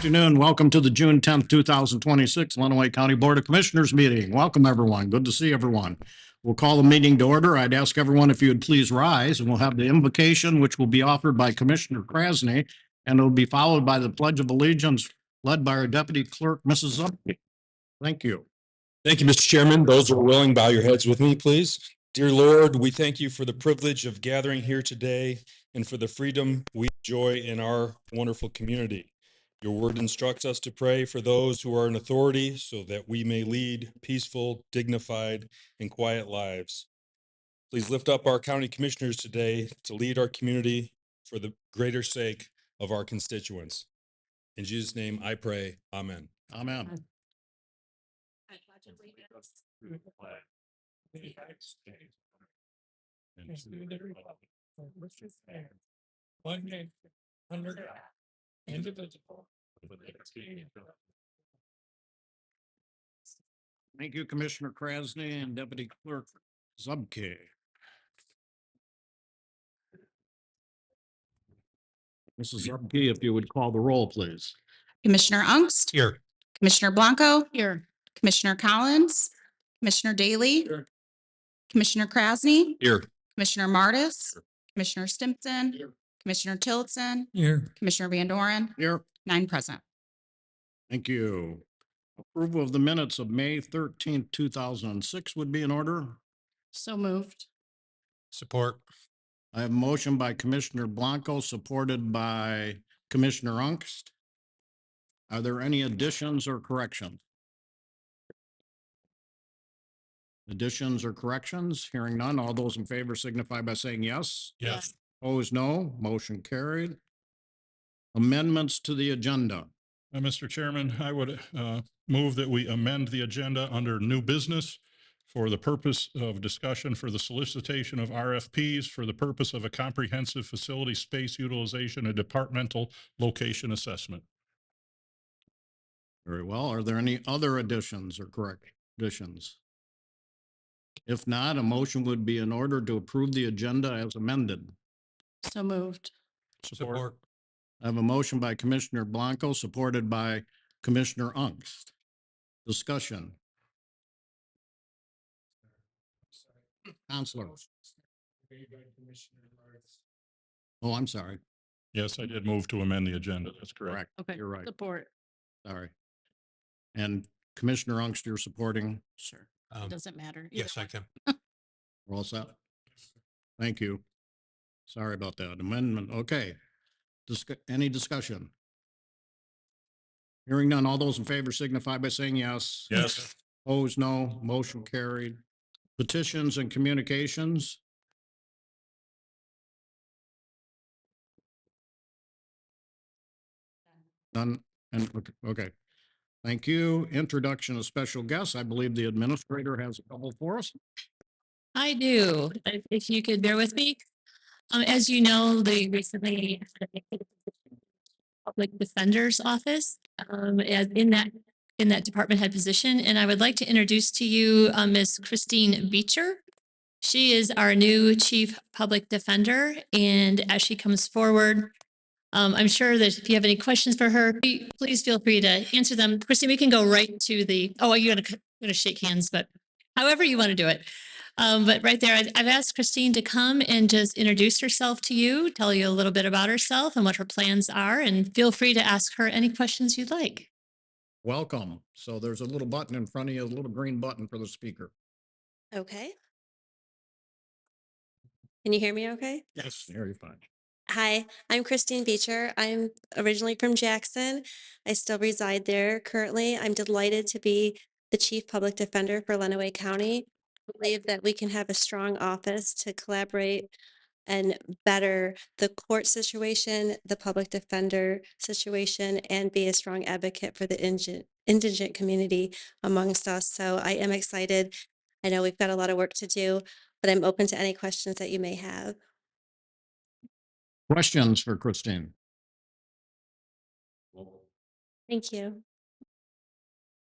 afternoon. Welcome to the June 10th, 2026 Lenawee County Board of Commissioners meeting. Welcome, everyone. Good to see everyone. We'll call the meeting to order. I'd ask everyone if you would please rise, and we'll have the invocation, which will be offered by Commissioner Krasny, and it'll be followed by the Pledge of Allegiance led by our Deputy Clerk, Mrs. Zupke. Thank you. Thank you, Mr. Chairman. Those who are willing, bow your heads with me, please. Dear Lord, we thank you for the privilege of gathering here today and for the freedom we enjoy in our wonderful community. Your word instructs us to pray for those who are in authority so that we may lead peaceful, dignified, and quiet lives. Please lift up our county commissioners today to lead our community for the greater sake of our constituents. In Jesus' name I pray, amen. Amen. I pledge allegiance to the flag of the United States and to the republic for which it stands, one nation, under God, indivisible, with liberty and justice. Thank you, Commissioner Krasny and Deputy Clerk Zupke. Mrs. Zupke, if you would call the roll, please. Commissioner Ungst, Here. Commissioner Blanco, here, Commissioner Collins, Commissioner Daly, Here. Commissioner Krasny, Here. Commissioner Martis, Commissioner Stimpson, Commissioner Tillotson, Here. Commissioner Van Doren, Here. 9 present. Thank you. Approval of the minutes of May 13th, 2006 would be in order. So moved. Support. I have a motion by Commissioner Blanco, supported by Commissioner Ungst. Are there any additions or corrections? Additions or corrections? Hearing none, all those in favor signify by saying yes. Yes. Opposed, no. Motion carried. Amendments to the agenda. Mr. Chairman, I would move that we amend the agenda under new business for the purpose of discussion for the solicitation of RFPs for the purpose of a comprehensive facility space utilization and departmental location assessment. Very well. Are there any other additions or correct additions? If not, a motion would be in order to approve the agenda as amended. So moved. Support. I have a motion by Commissioner Blanco, supported by Commissioner Ungst. Discussion. Counselor. Oh, I'm sorry. Yes, I did move to amend the agenda. That's correct. Correct. Okay. You're right. Support. Sorry. And Commissioner Ungst, you're supporting. Sure. It doesn't matter. Yes, I can. We're all set. Thank you. Sorry about that. Amendment. Okay. Any discussion? Hearing none, all those in favor signify by saying yes. Yes. Opposed, no. Motion carried. Petitions and communications. None. And okay. Thank you. Introduction of special guests. I believe the administrator has a couple for us. I do. If you could bear with me. As you know, they recently had a public defender's office in that department head position, and I would like to introduce to you Ms. Christine Beecher. She is our new chief public defender, and as she comes forward, I'm sure that if you have any questions for her, please feel free to answer them. Christine, we can go right to the. Oh, you're gonna shake hands, but however you want to do it. But right there, I've asked Christine to come and just introduce herself to you, tell you a little bit about herself and what her plans are, and feel free to ask her any questions you'd like. Welcome. So there's a little button in front of you, a little green button for the speaker. Okay. Can you hear me okay? Yes. Here, you're fine. Hi, I'm Christine Beecher. I'm originally from Jackson. I still reside there currently. I'm delighted to be the Chief Public Defender for Lenawee County. I believe that we can have a strong office to collaborate and better the court situation, the public defender situation, and be a strong advocate for the indigent community amongst us. So I am excited. I know we've got a lot of work to do, but I'm open to any questions that you may have. Questions for Christine? Thank you.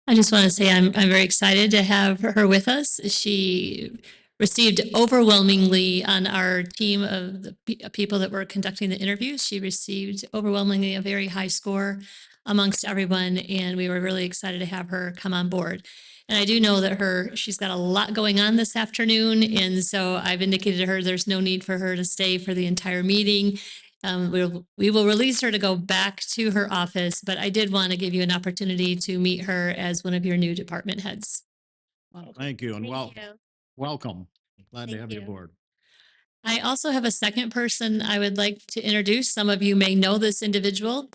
I just want to say I'm very excited to have her with us. She received overwhelmingly on our team of the people that were conducting the interviews. She received overwhelmingly a very high score. amongst everyone. And we were really excited to have her come on board. And I do know that she's got a lot going on this afternoon. And so I've indicated to her there's no need for her to stay for the entire meeting. We will release her to go back to her office, but I did want to give you an opportunity to meet her as one of your new department heads. Thank you and Thank you. welcome. Glad to Thank have you you. aboard. I also have a second person I would like to introduce. Some of you may know this individual.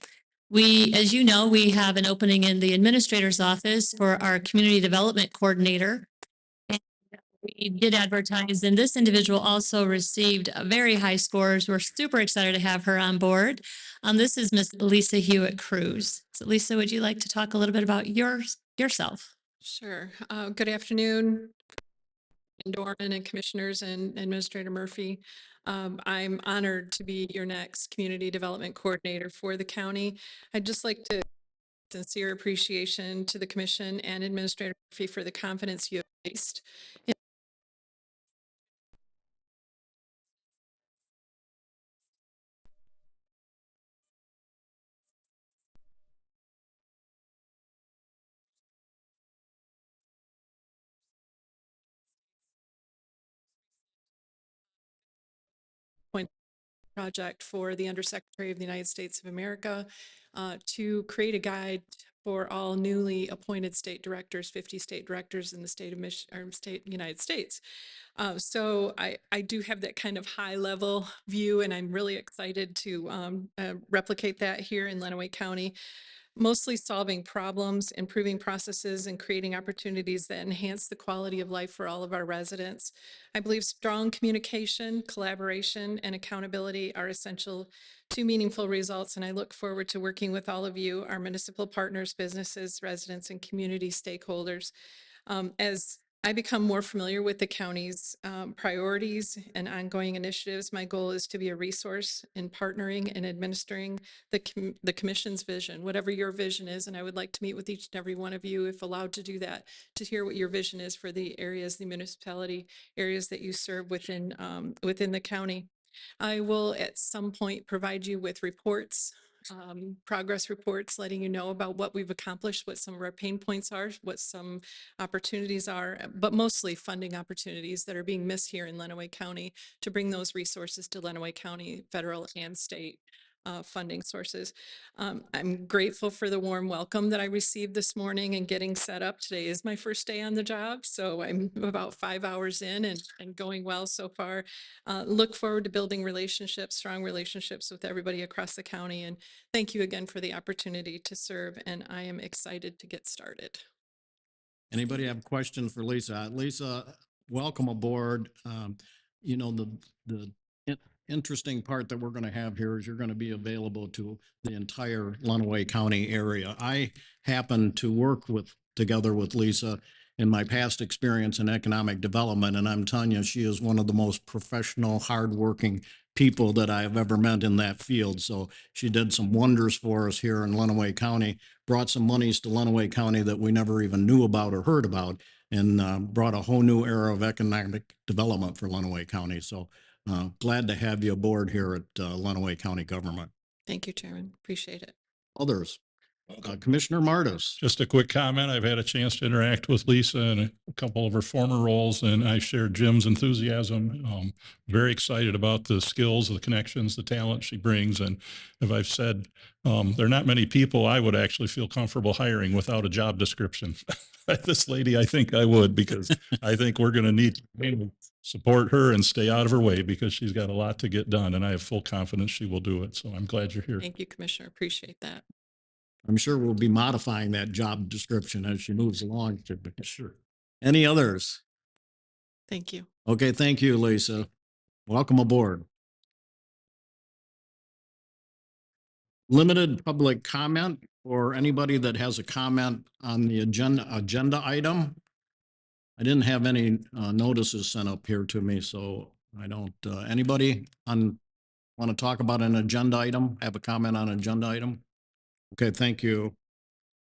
As you know, we have an opening in the administrator's office for our community development coordinator. And we did advertise, and this individual also received very high scores. We're super excited to have her on board. This is Miss Lisa Hewitt Cruz. So Lisa, would you like to talk a little bit about yourself? Sure. Good afternoon, Dorman and Commissioners and Administrator Murphy. I'm honored to be your next Community Development Coordinator for the county. I'd just like to sincere appreciation to the Commission and Administrator Murphy for the confidence you have placed in project for the Undersecretary of the United States of America to create a guide for all newly appointed state directors, 50 state directors in the state of United States. So I do have that kind of high level view, and I'm really excited to replicate that here in Lenawee County. Mostly solving problems, improving processes, and creating opportunities that enhance the quality of life for all of our residents. I believe strong communication, collaboration, and accountability are essential to meaningful results, and I look forward to working with all of you, our municipal partners, businesses, residents, and community stakeholders. As I become more familiar with the county's priorities and ongoing initiatives, my goal is to be a resource in partnering and administering the commission's vision, whatever your vision is. And I would like to meet with each and every one of you, if allowed to do that, to hear what your vision is for the areas, the municipality areas that you serve within the county. I will at some point provide you with reports, progress reports, letting you know about what we've accomplished, what some of our pain points are, what some opportunities are, but mostly funding opportunities that are being missed here in Lenawee County to bring those resources to Lenawee County, federal and state funding sources. I'm grateful for the warm welcome that I received this morning and getting set up. Today is my first day on the job, so I'm about 5 hours in and going well so far. Look forward to building relationships, strong relationships with everybody across the county. And thank you again for the opportunity to serve. And I am excited to get started. Anybody have questions for Lisa? Lisa, welcome aboard. You know, the interesting part that we're going to have here is you're going to be available to the entire Lenawee County area. I happen to work together with Lisa in my past experience in economic development, and I'm telling you, she is one of the most professional, hardworking people that I have ever met in that field. So she did some wonders for us here in Lenawee County, brought some monies to Lenawee County that we never even knew about or heard about, and brought a whole new era of economic development for Lenawee County. So glad to have you aboard here at Lenawee County government. Thank you, Chairman. Appreciate it. Others? Commissioner Martis. Just a quick comment. I've had a chance to interact with Lisa in a couple of her former roles, and I share Jim's enthusiasm. Very excited about the skills, the connections, the talent she brings. And as I've said, there are not many people I would actually feel comfortable hiring without a job description. This lady, I think I would, because I think we're going to need to support her and stay out of her way, because she's got a lot to get done, and I have full confidence she will do it. So I'm glad you're here. Thank you, Commissioner. Appreciate that. I'm sure we'll be modifying that job description as she moves along. Sure. Any others? Thank you. Okay, thank you, Lisa. Welcome aboard. Limited public comment or anybody that has a comment on the agenda item. I didn't have any notices sent up here to me, so I don't, anybody want to talk about an agenda item, have a comment on an agenda item? Okay, thank you.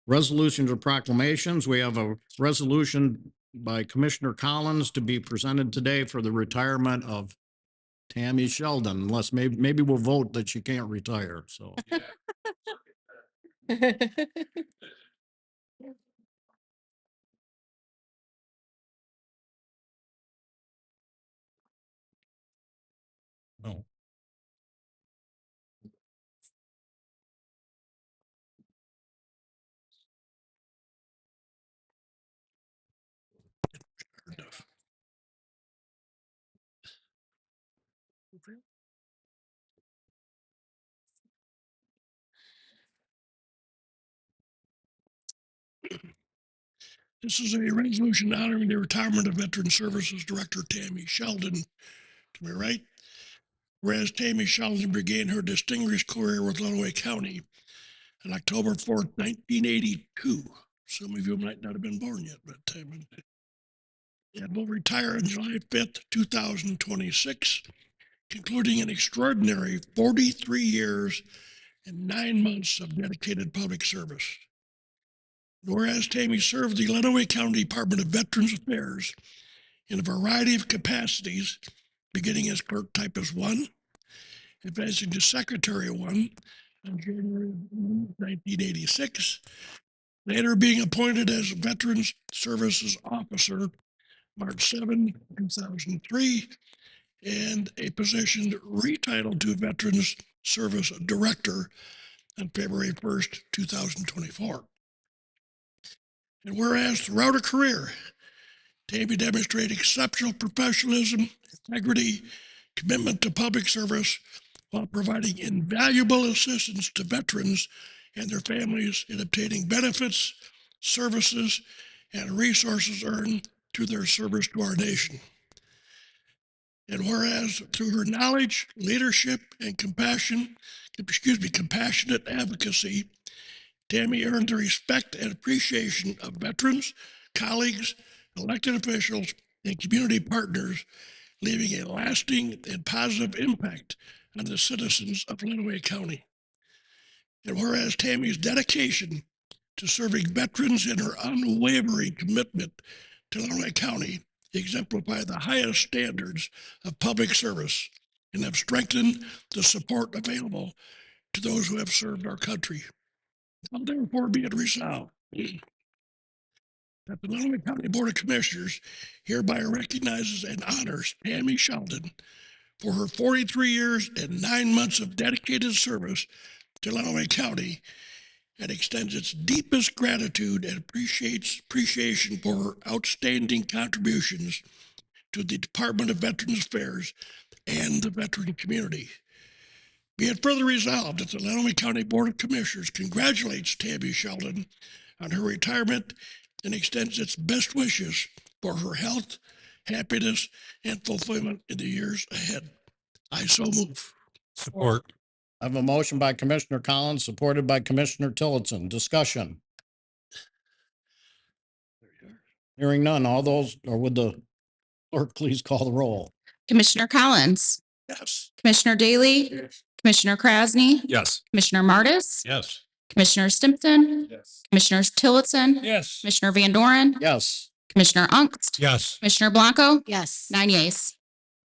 Resolutions or proclamations. We have a resolution by Commissioner Collins to be presented today for the retirement of Tammy Sheldon, unless maybe we'll vote that she can't retire, so. No. This is a resolution honoring the retirement of Veteran Services Director Tammy Sheldon. To my right, whereas Tammy Sheldon began her distinguished career with Lenawee County on October 4th, 1982. Some of you might not have been born yet, but and will retire on July 5th, 2026, concluding an extraordinary 43 years and 9 months of dedicated public service. Whereas Tammy served the Lenawee County Department of Veterans Affairs in a variety of capacities, beginning as clerk typist 1, advancing to secretary 1 on January 1986, later being appointed as Veterans Services Officer March 7, 2003, and a position retitled to Veterans Service Director on February 1st, 2024. And whereas throughout her career, Tammy demonstrated exceptional professionalism, integrity, commitment to public service, while providing invaluable assistance to veterans and their families in obtaining benefits, services, and resources earned through their service to our nation. And whereas through her knowledge, leadership, and compassionate advocacy, Tammy earned the respect and appreciation of veterans, colleagues, elected officials, and community partners, leaving a lasting and positive impact on the citizens of Lenawee County. And whereas Tammy's dedication to serving veterans and her unwavering commitment to Lenawee County exemplify the highest standards of public service and have strengthened the support available to those who have served our country. Now therefore be it resolved that the Lenawee County Board of Commissioners hereby recognizes and honors Tammy Sheldon for her 43 years and 9 months of dedicated service to Lenawee County and extends its deepest gratitude and appreciation for her outstanding contributions to the Department of Veterans Affairs and the veteran community. Be it further resolved that the Lenawee County Board of Commissioners congratulates Tammy Sheldon on her retirement and extends its best wishes for her health, happiness, and fulfillment in the years ahead. I so move. Support. I have a motion by Commissioner Collins, supported by Commissioner Tillotson. Discussion. Hearing none. All those, or would the clerk please call the roll? Commissioner Collins, Yes. Commissioner Daly, Commissioner Krasny, Yes. Commissioner Martis, Yes. Commissioner Stimpson, Yes. Commissioners Tillotson, Yes. Commissioner Van Doren, Yes. Commissioner Ungst, Yes. Commissioner Blanco, Yes. 9 yeas.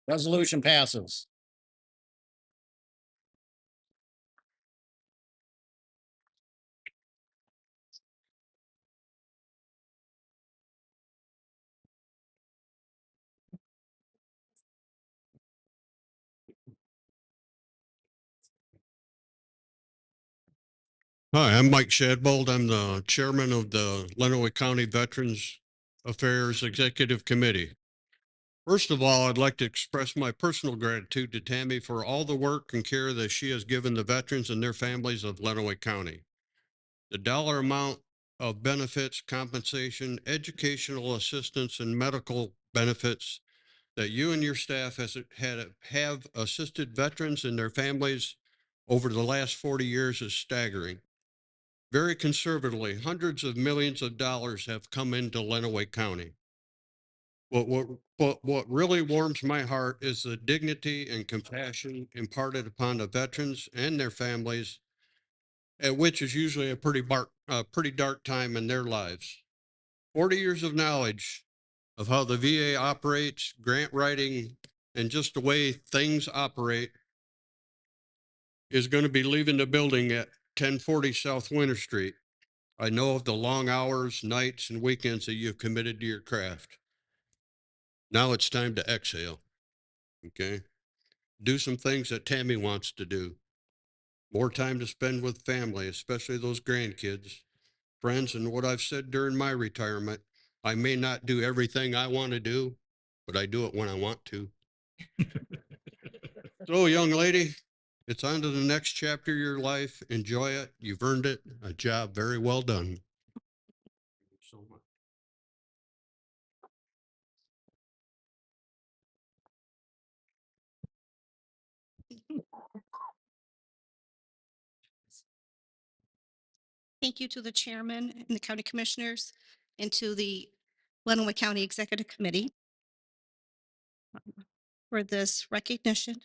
Resolution passes. Hi, I'm Mike Shadbold. I'm the chairman of the Lenawee County Veterans Affairs Executive Committee. First of all, I'd like to express my personal gratitude to Tammy for all the work and care that she has given the veterans and their families of Lenawee County. The dollar amount of benefits, compensation, educational assistance, and medical benefits that you and your staff have assisted veterans and their families over the last 40 years is staggering. Very conservatively, hundreds of millions of dollars have come into Lenawee County. What really warms my heart is the dignity and compassion imparted upon the veterans and their families, at which is usually a pretty dark time in their lives. 40 years of knowledge of how the VA operates, grant writing, and just the way things operate is going to be leaving the building at 1040 South Winter Street. I know of the long hours, nights, and weekends that you've committed to your craft. Now it's time to exhale. Okay? Do some things that Tammy wants to do. More time to spend with family, especially those grandkids, friends, and what I've said during my retirement. I may not do everything I want to do, but I do it when I want to. So, young lady, it's on to the next chapter of your life. Enjoy it. You've earned it. A job very well done. Thank you to the chairman and the county commissioners and to the Lenawee County Executive Committee for this recognition.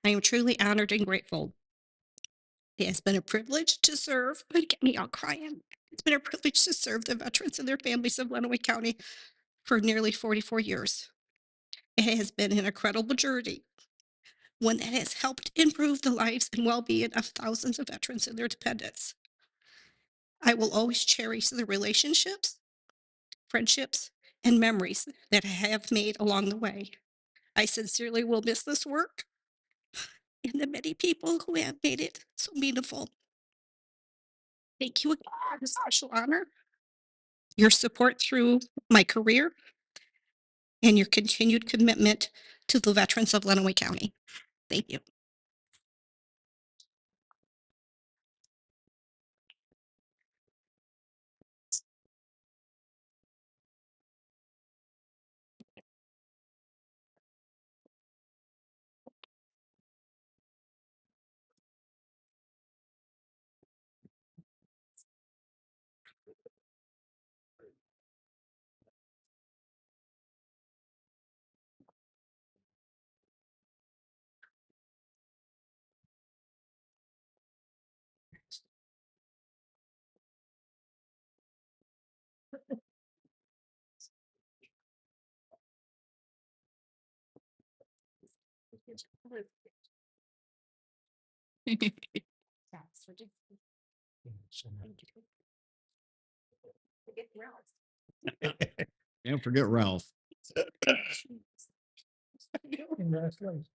I am truly honored and grateful. It has been a privilege to serve, but get me all crying. It's been a privilege to serve the veterans and their families of Lenawee County for nearly 44 years. It has been an incredible journey, one that has helped improve the lives and well-being of thousands of veterans and their dependents. I will always cherish the relationships, friendships, and memories that I have made along the way. I sincerely will miss this work and the many people who have made it so meaningful. Thank you again for this special honor, your support through my career, and your continued commitment to the veterans of Lenawee County. Thank you. Can't forget Ralph. Congratulations.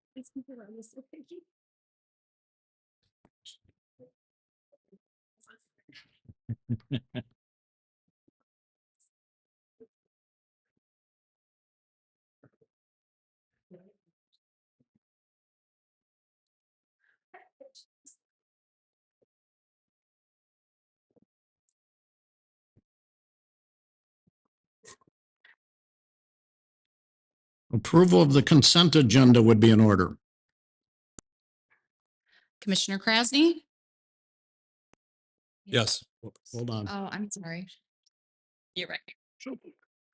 Approval of the consent agenda would be in order. Commissioner Krasny? Yes. Hold on. Oh, I'm sorry. You're right.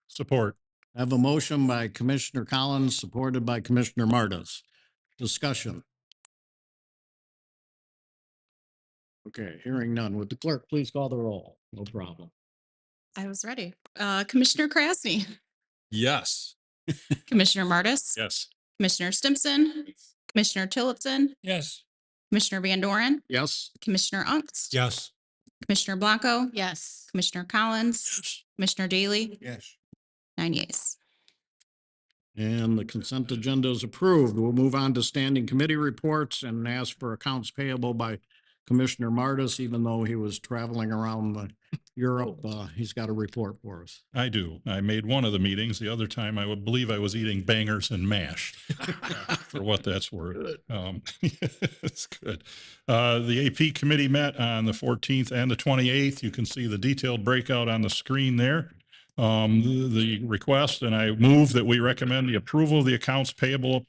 Support. I have a motion by Commissioner Collins, supported by Commissioner Martis. Discussion. Okay, hearing none. Would the clerk please call the roll? No problem. I was ready. Commissioner Krasny? Yes. Commissioner Martis? Yes. Commissioner Stimson? Commissioner Tillotson? Yes. Commissioner Van Doren? Yes. Commissioner Ungst? Yes. Commissioner Blanco? Yes. Commissioner Collins? Commissioner Daly? Yes. 9 yeas. And the consent agenda is approved. We'll move on to standing committee reports and ask for accounts payable by Commissioner Martis, even though he was traveling around Europe. He's got a report for us. I do. I made one of the meetings. The other time, I would believe I was eating bangers and mash, for what that's worth. It's good. The AP committee met on the 14th and the 28th. You can see the detailed breakout on the screen there. The request, and I move that we recommend the approval of the accounts payable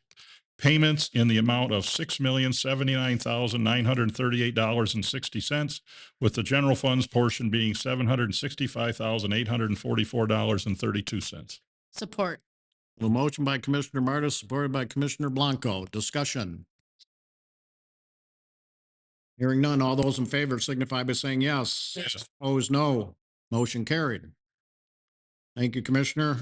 payments in the amount of $6,079,938.60, with the general funds portion being $765,844.32. Support. A motion by Commissioner Martis, supported by Commissioner Blanco. Discussion. Hearing none. All those in favor signify by saying yes. Yes. Opposed, no. Motion carried. Thank you, Commissioner.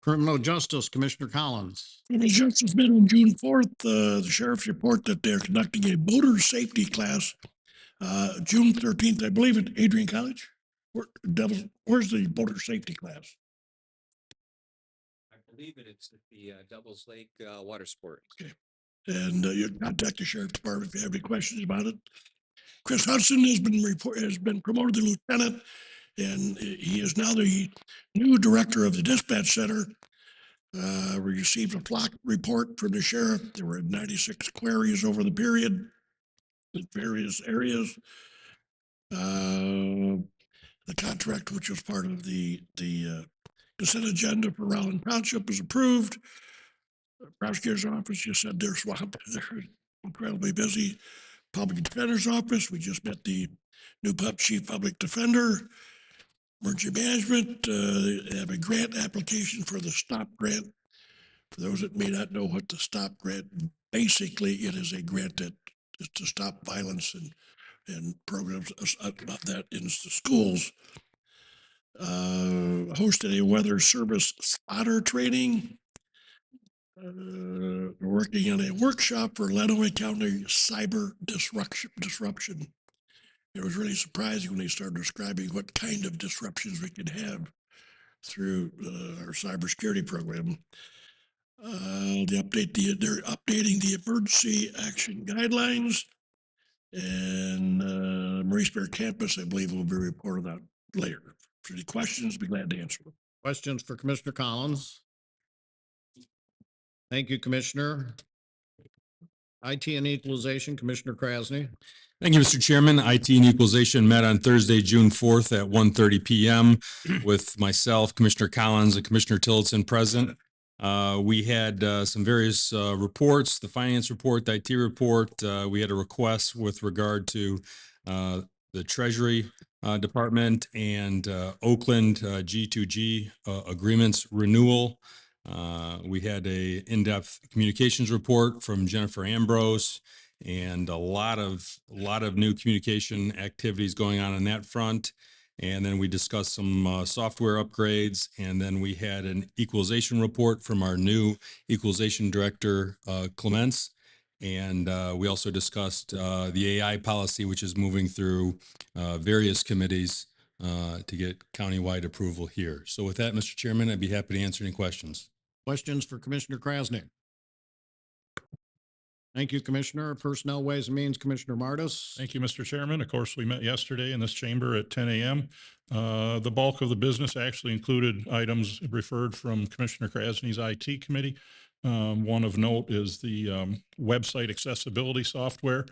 Criminal Justice, Commissioner Collins. Criminal Justice met on June 4th. The sheriff's report that they're conducting a motor safety class June 13th, I believe, at Adrian College. Where's the boater safety class? I believe it's at the Devils Lake Water Sport. And you contact the sheriff's department if you have any questions about it. Chris Hudson has been promoted to lieutenant, and he is now the new director of the dispatch center. We received a flock report from the sheriff. There were 96 queries over the period in various areas. The contract, which was part of the consent agenda for Rowland Township, was approved. The prosecutor's office just said they're swamped. They're incredibly busy. Public Defender's Office, we just met the new chief public defender. Emergency management, they have a grant application for the STOP grant. For those that may not know what the STOP grant, basically it is a grant that is to stop violence and programs about that in the schools. Hosted a weather service spotter training. We're working on a workshop for Lenawee County cyber disruption. It was really surprising when they started describing what kind of disruptions we could have through our cybersecurity program. They're updating the emergency action guidelines, and Murraysburg campus, I believe, will be reported out later. For any questions, be glad to answer them. Questions for Commissioner Collins? Thank you, Commissioner. IT and Equalization, Commissioner Krasny. Thank you, Mr. Chairman. IT and Equalization met on Thursday, June 4th at 1:30 p.m. with myself, Commissioner Collins, and Commissioner Tillotson present. We had some various reports, the finance report, the IT report. We had a request with regard to the Treasury Department and Oakland G2G agreements renewal. We had a in-depth communications report from Jennifer Ambrose, and a lot of new communication activities going on that front. And then we discussed some software upgrades, and then we had an equalization report from our new equalization director, Clements. And we also discussed the AI policy, which is moving through various committees to get countywide approval here. So with that, Mr. Chairman, I'd be happy to answer any questions. Questions for Commissioner Krasny? Thank you, Commissioner. Personnel Ways and Means, Commissioner Martis. Thank you, Mr. Chairman. Of course, we met yesterday in this chamber at 10 a.m. The bulk of the business actually included items referred from Commissioner Krasny's IT committee. One of note is the website accessibility software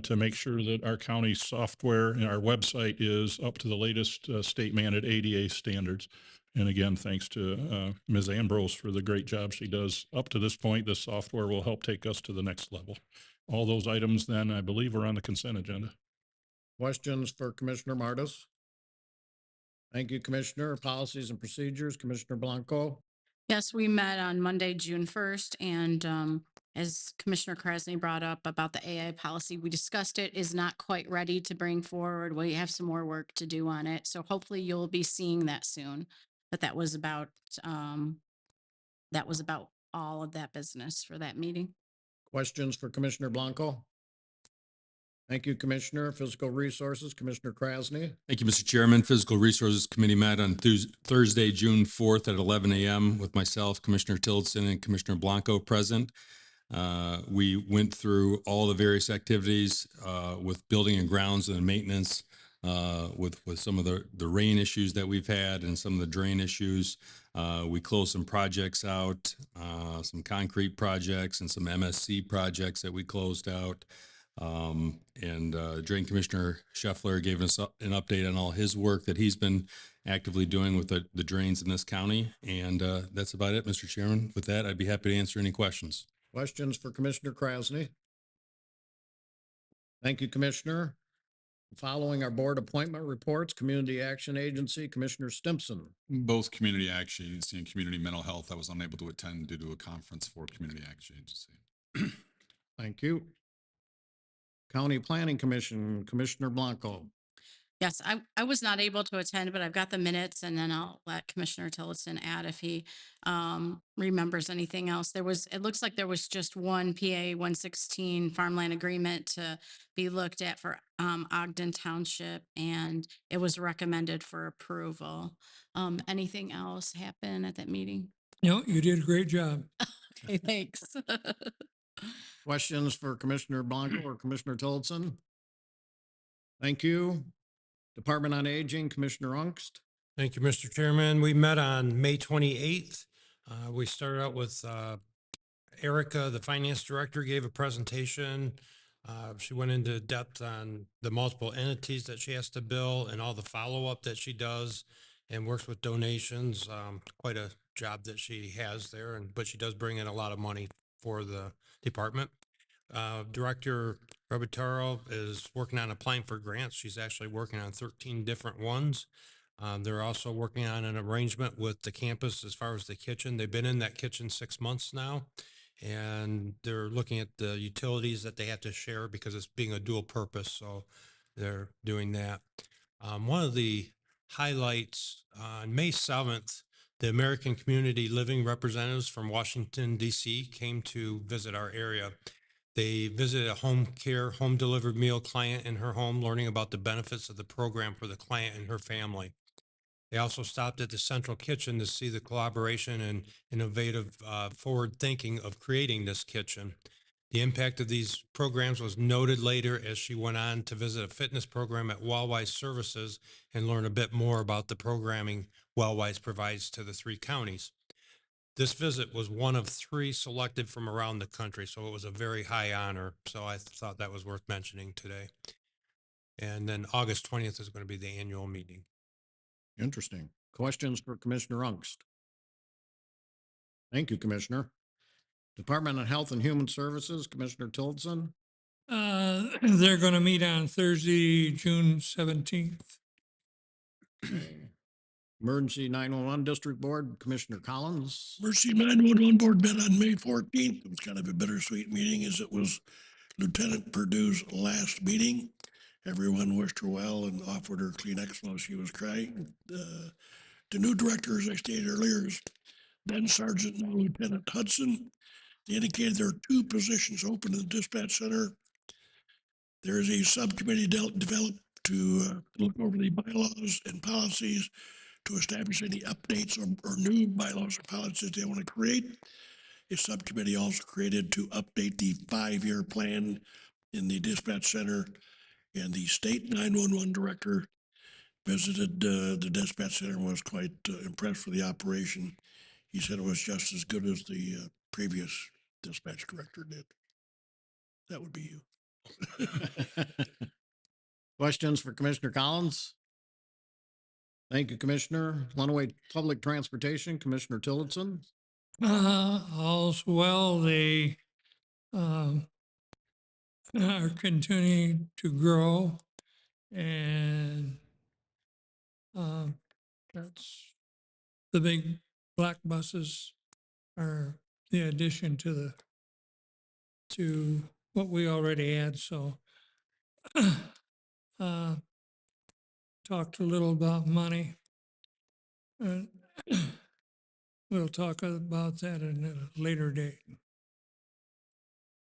to make sure that our county software and our website is up to the latest state mandated ADA standards. And again, thanks to Ms. Ambrose for the great job she does up to this point. This software will help take us to the next level. All those items then, I believe, are on the consent agenda. Questions for Commissioner Martis? Thank you, Commissioner. Policies and Procedures, Commissioner Blanco. Yes, we met on Monday, June 1st, and as Commissioner Krasny brought up about the AI policy, we discussed it is not quite ready to bring forward. We have some more work to do on it, so hopefully you'll be seeing that soon. But that was about all of that business for that meeting. Questions for Commissioner Blanco? Thank you, Commissioner. Physical Resources, Commissioner Krasny. Thank you, Mr. Chairman. Physical Resources Committee met on Thursday, June 4th at 11 a.m. with myself, Commissioner Tillotson, and Commissioner Blanco present. We went through all the various activities with building and grounds and maintenance, with some of the rain issues that we've had and some of the drain issues. We closed some projects out, some concrete projects and some MSC projects that we closed out. Drain Commissioner Scheffler gave us an update on all his work that he's been actively doing with the drains in this county. And that's about it, Mr. Chairman. With that, I'd be happy to answer any questions. Questions for Commissioner Krasny? Thank you, Commissioner. Following our board appointment reports, Community Action Agency, Commissioner Stimson. Both Community Action Agency and Community Mental Health, I was unable to attend due to a conference for Community Action Agency. Thank you. County Planning Commission, Commissioner Blanco. Yes, I was not able to attend, but I've got the minutes and then I'll let Commissioner Tillotson add if he remembers anything else. It looks like there was just one PA 116 farmland agreement to be looked at for Ogden Township, and it was recommended for approval. Anything else happen at that meeting? No, you did a great job. Okay, thanks. Questions for Commissioner Blanco or Commissioner Tillotson? Thank you. Department on Aging, Commissioner Ungst. Thank you, Mr. Chairman. We met on May 28th. We started out with Erica, the finance director, gave a presentation. She went into depth on the multiple entities that she has to bill and all the follow-up that she does and works with donations. Quite a job that she has there, but she does bring in a lot of money for the department. Director Robitaro is working on applying for grants. She's actually working on 13 different ones. They're also working on an arrangement with the campus as far as the kitchen. They've been in that kitchen 6 months now, and they're looking at the utilities that they have to share because it's being a dual purpose. So they're doing that. One of the highlights on May 7th, the American Community Living representatives from Washington, D.C. came to visit our area. They visited a home delivered meal client in her home, learning about the benefits of the program for the client and her family. They also stopped at the central kitchen to see the collaboration and innovative forward thinking of creating this kitchen. The impact of these programs was noted later as she went on to visit a fitness program at Wellwise Services and learn a bit more about the programming Wellwise provides to the 3 counties. This visit was one of 3 selected from around the country, so it was a very high honor. So I thought that was worth mentioning today. And then August 20th is going to be the annual meeting. Interesting. Questions for Commissioner Ungst? Thank you, Commissioner. Department of Health and Human Services, Commissioner Tillotson. They're going to meet on Thursday, June 17th. Emergency 911 District Board, Commissioner Collins. Emergency 911 Board met on May 14th. It was kind of a bittersweet meeting as it was Lieutenant Purdue's last meeting. Everyone wished her well and offered her Kleenex while she was crying. The new director, as I stated earlier, is then Sergeant, now Lieutenant Hudson. They indicated there are 2 positions open in the dispatch center. There is a subcommittee developed to look over the bylaws and policies to establish any updates or new bylaws or policies they want to create. A subcommittee also created to update the 5-year plan in the dispatch center, and the state 911 director visited the dispatch center and was quite impressed with the operation. He said it was just as good as the previous dispatch director did. That would be you. Questions for Commissioner Collins? Thank you, Commissioner. Lenawee Public Transportation, Commissioner Tillotson. All's well. They are continuing to grow, and that's the big black buses are the addition to what we already had. So talked a little about money. We'll talk about that in a later date.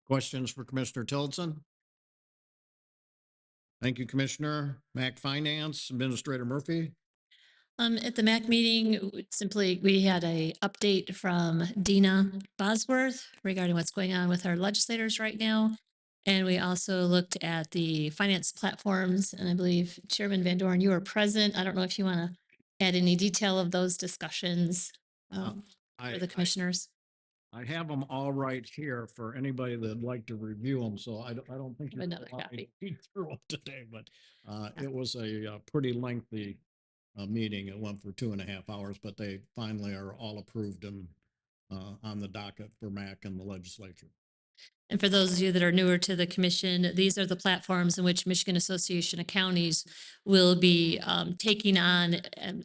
Questions for Commissioner Tillotson? Thank you, Commissioner. MAC Finance, Administrator Murphy. At the MAC meeting, we had a update from Dina Bosworth regarding what's going on with our legislators right now. And we also looked at the finance platforms, and I believe Chairman Van Doren, you were present. I don't know if you want to add any detail of those discussions for the commissioners. I have them all right here for anybody that'd like to review them, so I don't think. Have another copy. Through them today, but it was a pretty lengthy meeting. It went for 2.5 hours, but they finally are all approved and on the docket for MAC and the legislature. And for those of you that are newer to the commission, these are the platforms in which Michigan Association of Counties will be taking on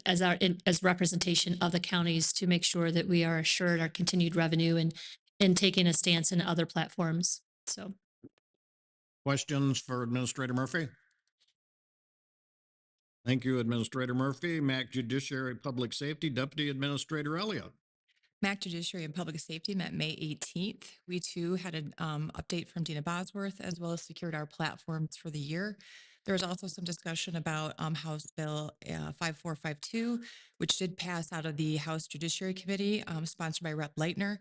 as representation of the counties to make sure that we are assured our continued revenue and taking a stance in other platforms. So, Questions for Administrator Murphy? Thank you, Administrator Murphy. MAC Judiciary Public Safety Deputy Administrator Elliott. MAC Judiciary and Public Safety met May 18th. We too had an update from Dina Bosworth, as well as secured our platforms for the year. There was also some discussion about House Bill 5452, which did pass out of the House Judiciary Committee, sponsored by Rep. Leitner.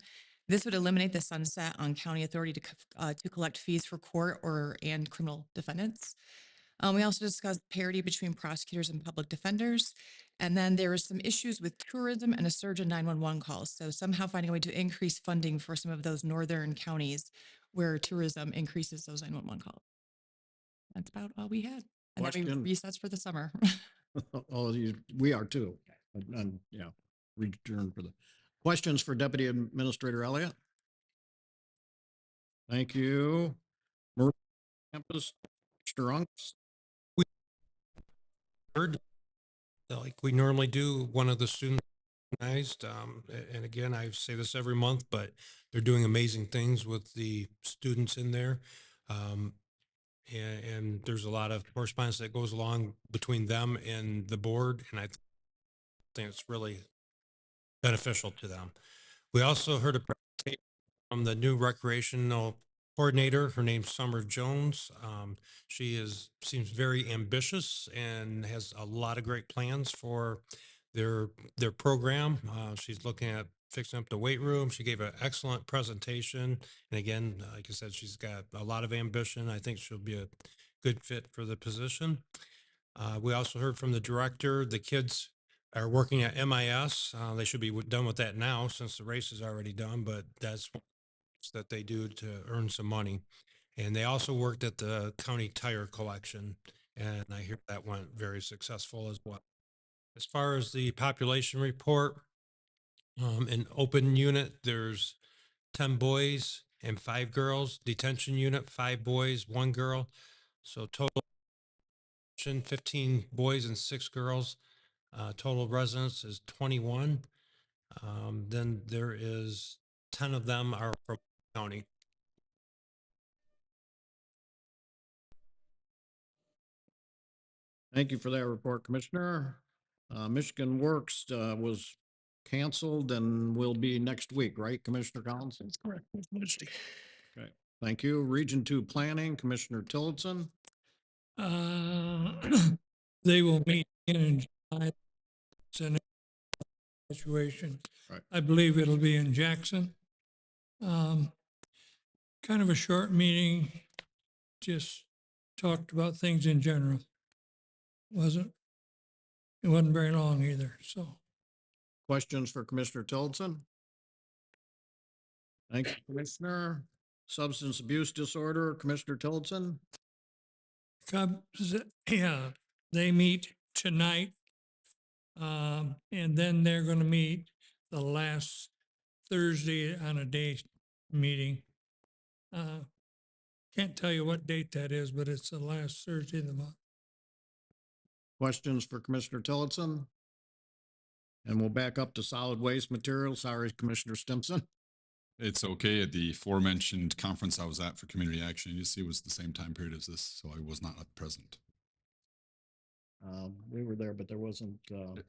This would eliminate the sunset on county authority to collect fees for court and criminal defendants. We also discussed parity between prosecutors and public defenders. And then there was some issues with tourism and a surge in 911 calls. So somehow finding a way to increase funding for some of those northern counties where tourism increases those 911 calls. That's about all we had. And then we Question. recess for the summer. Oh, we are too. And yeah, return for the questions for Deputy Administrator Elliott. Thank you. Campus, Mr. Unks. Heard, like we normally do, one of the students recognized, and again, I say this every month, but they're doing amazing things with the students in there. And there's a lot of correspondence that goes along between them and the board, and I think it's really beneficial to them. We also heard a presentation from the new recreational coordinator. Her name's Summer Jones. She seems very ambitious and has a lot of great plans for their program. She's looking at fixing up the weight room. She gave an excellent presentation. And again, like I said, she's got a lot of ambition. I think she'll be a good fit for the position. We also heard from the director. The kids are working at MIS. They should be done with that now since the race is already done, but that's that they do to earn some money. And they also worked at the county tire collection, and I hear that went very successful as well. As far as the population report, in open unit, there's 10 boys and 5 girls. Detention unit, 5 boys, 1 girl. So total 15 boys and 6 girls. Total residents is 21. Then there is 10 of them are from county. Thank you for that report, Commissioner. Michigan Works was canceled and will be next week, right, Commissioner Collins? That's correct. It's Wednesday. Okay, thank you. Region 2 Planning, Commissioner Tillotson. They will meet in July. It's a situation. Right. I believe it'll be in Jackson. Kind of a short meeting, just talked about things in general. It wasn't very long either, so. Questions for Commissioner Tillotson? Thank you, Commissioner. Substance Abuse Disorder, Commissioner Tillotson. Yeah, they meet tonight. And then they're gonna meet the last Thursday on a day meeting. Can't tell you what date that is, but it's the last Thursday of the month. Questions for Commissioner Tillotson? And we'll back up to solid waste material. Sorry, Commissioner Stimson. It's okay. At the aforementioned conference I was at for community action, you see it was the same time period as this, so I was not present. We were there, but there wasn't. The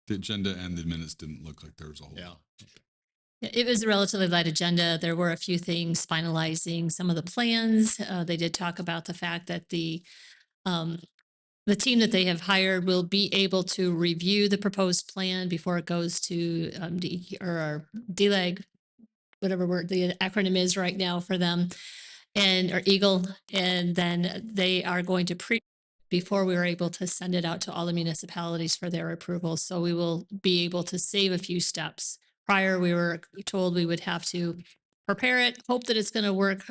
agenda and the minutes didn't look like there was a whole Yeah. lot. It was a relatively light agenda. There were a few things finalizing some of the plans. They did talk about the fact that the team that they have hired will be able to review the proposed plan before it goes to DLAG, whatever word the acronym is right now for them, or Eagle, and then they are going to before we were able to send it out to all the municipalities for their approval. So we will be able to save a few steps. Prior, we were told we would have to prepare it, hope that it's going to work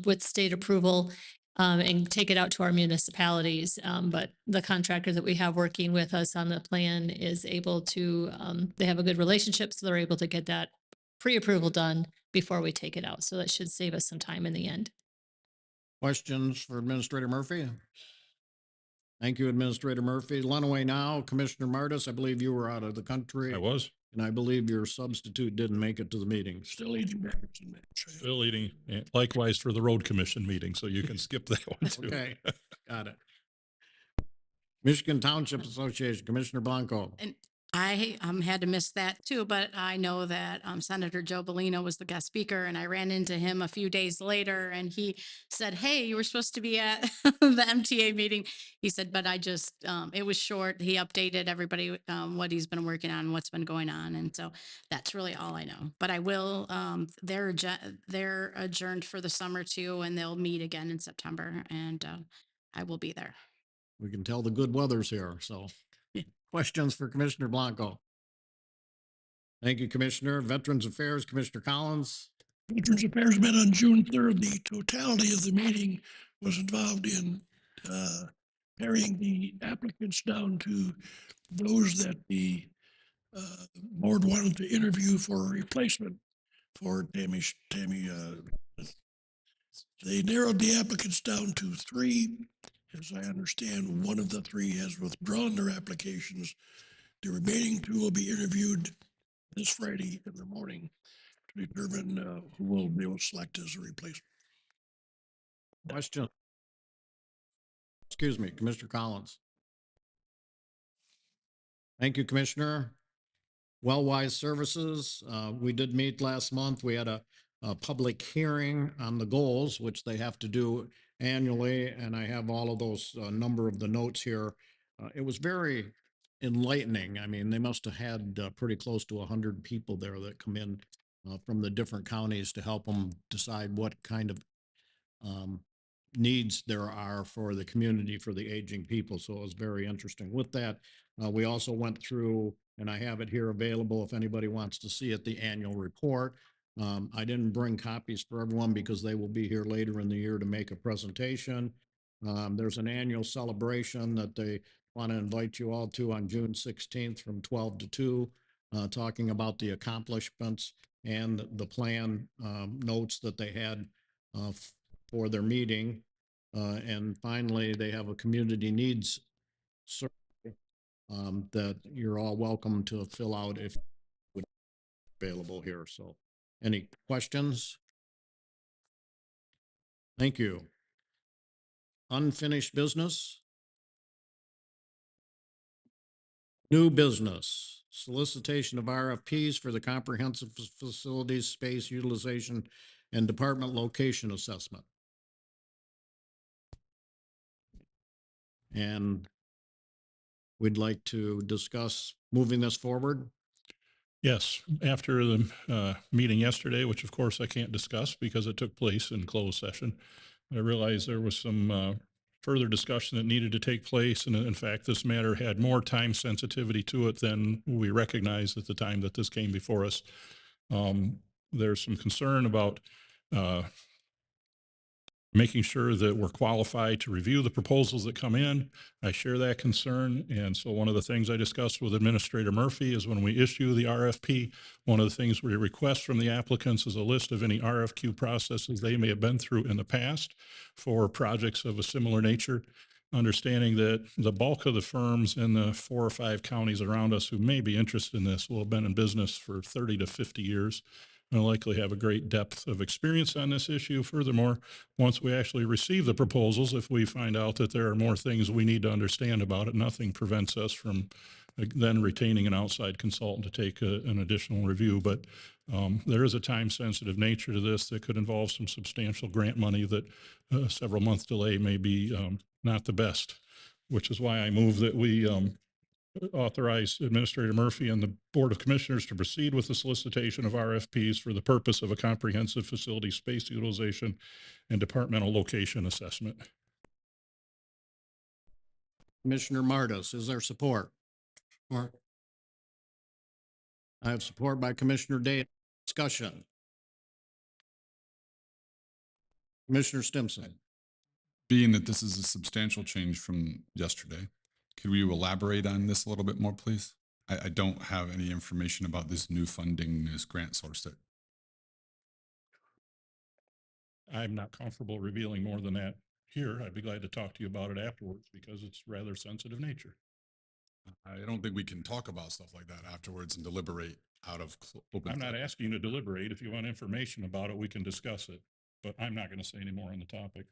with state approval, and take it out to our municipalities. But the contractor that we have working with us on the plan is able to, they have a good relationship, so they're able to get that pre-approval done before we take it out. So that should save us some time in the end. Questions for Administrator Murphy? Thank you, Administrator Murphy. Lenawee now, Commissioner Martis, I believe you were out of the country. I was And I believe your substitute didn't make it to the meeting. Still eating breakfast and mash. still eating, and likewise for the road commission meeting, so you can skip that one too. Okay, got it. Michigan Township Association, Commissioner Blanco. And I had to miss that too, but I know that Senator Joe Bellino was the guest speaker, and I ran into him a few days later, and he said, "Hey, you were supposed to be at the MTA meeting." He said, "But I just it was short." He updated everybody what he's been working on, what's been going on, and so that's really all I know. But I will. They're adjourned for the summer too, and they'll meet again in September, and I will be there. We can tell the good weather's here, so. Questions for Commissioner Blanco? Thank you, Commissioner. Veterans Affairs, Commissioner Collins. Veterans Affairs met on June 3rd. The totality of the meeting was involved in paring the applicants down to those that the board wanted to interview for a replacement for Tammy. They narrowed the applicants down to 3. As I understand, one of the 3 has withdrawn their applications. The remaining 2 will be interviewed this Friday in the morning to determine who will be able to select as a replacement. Question. Excuse me, Commissioner Collins. Thank you, Commissioner. Wellwise Services, we did meet last month. We had a public hearing on the goals, which they have to do annually, and I have all of those number of the notes here. It was very enlightening. I mean, they must have had pretty close to 100 people there that come in from the different counties to help them decide what kind of needs there are for the community, for the aging people. So it was very interesting. With that, we also went through, and I have it here available if anybody wants to see it, the annual report. I didn't bring copies for everyone because they will be here later in the year to make a presentation. There's an annual celebration that they want to invite you all to on June 16th from 12 to 2, talking about the accomplishments and the plan notes that they had for their meeting. And finally, they have a community needs survey that you're all welcome to fill out if available here. So any questions? Thank you. Unfinished business. New business, solicitation of RFPs for the comprehensive facilities, space utilization, and department location assessment. And we'd like to discuss moving this forward. Yes, after the meeting yesterday, which of course I can't discuss because it took place in closed session, I realized there was some further discussion that needed to take place. And in fact, this matter had more time sensitivity to it than we recognized at the time that this came before us. There's some concern about making sure that we're qualified to review the proposals that come in. I share that concern. And so one of the things I discussed with Administrator Murphy is when we issue the RFP, one of the things we request from the applicants is a list of any RFQ processes they may have been through in the past for projects of a similar nature, understanding that the bulk of the firms in the 4 or 5 counties around us who may be interested in this will have been in business for 30 to 50 years. And likely have a great depth of experience on this issue. Furthermore, once we actually receive the proposals, if we find out that there are more things we need to understand about it, nothing prevents us from then retaining an outside consultant to take an additional review. But there is a time-sensitive nature to this that could involve some substantial grant money that a several-month delay may be not the best, which is why I move that we authorize Administrator Murphy and the Board of Commissioners to proceed with the solicitation of RFPs for the purpose of a comprehensive facility space utilization and departmental location assessment. Commissioner Martis, is there support? I have support by Commissioner Day. Discussion. Commissioner Stimson. Being that this is a substantial change from yesterday, could we elaborate on this a little bit more, please? I don't have any information about this new funding, this grant source that. I'm not comfortable revealing more than that here. I'd be glad to talk to you about it afterwards because it's rather sensitive nature. I don't think we can talk about stuff like that afterwards and deliberate out of open. I'm not asking you to deliberate. If you want information about it, we can discuss it, but I'm not going to say any more on the topic.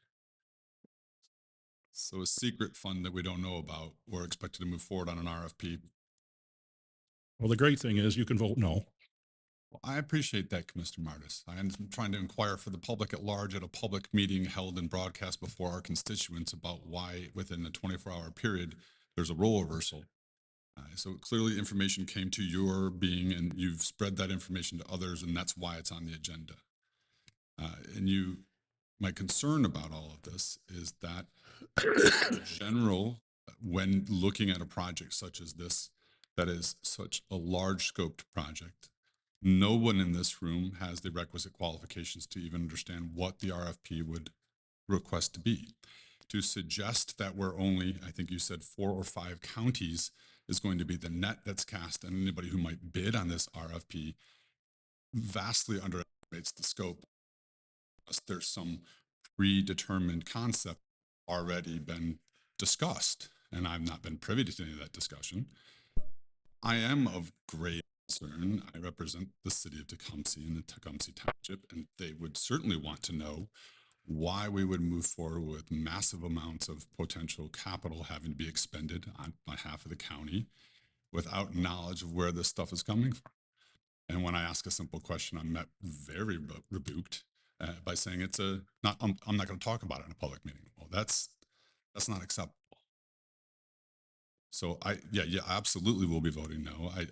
So a secret fund that we don't know about, we're expected to move forward on an RFP. Well, the great thing is you can vote no. Well, I appreciate that, Commissioner Martis. I am trying to inquire for the public at large at a public meeting held and broadcast before our constituents about why within a 24-hour period, there's a role reversal. So clearly information came to your being and you've spread that information to others, and that's why it's on the agenda. My concern about all of this is that in general, when looking at a project such as this, that is such a large scoped project, no one in this room has the requisite qualifications to even understand what the RFP would request to be. To suggest that we're only, I think you said 4 or 5 counties is going to be the net that's cast, and anybody who might bid on this RFP vastly underestimates the scope. There's some predetermined concept already been discussed, and I've not been privy to any of that discussion. I am of great concern. I represent the city of Tecumseh and the Tecumseh Township, and they would certainly want to know why we would move forward with massive amounts of potential capital having to be expended on behalf of the county without knowledge of where this stuff is coming from. And when I ask a simple question, I'm met very rebuked by saying it's I'm not going to talk about it in a public meeting. Well, that's not acceptable. So I absolutely will be voting no. I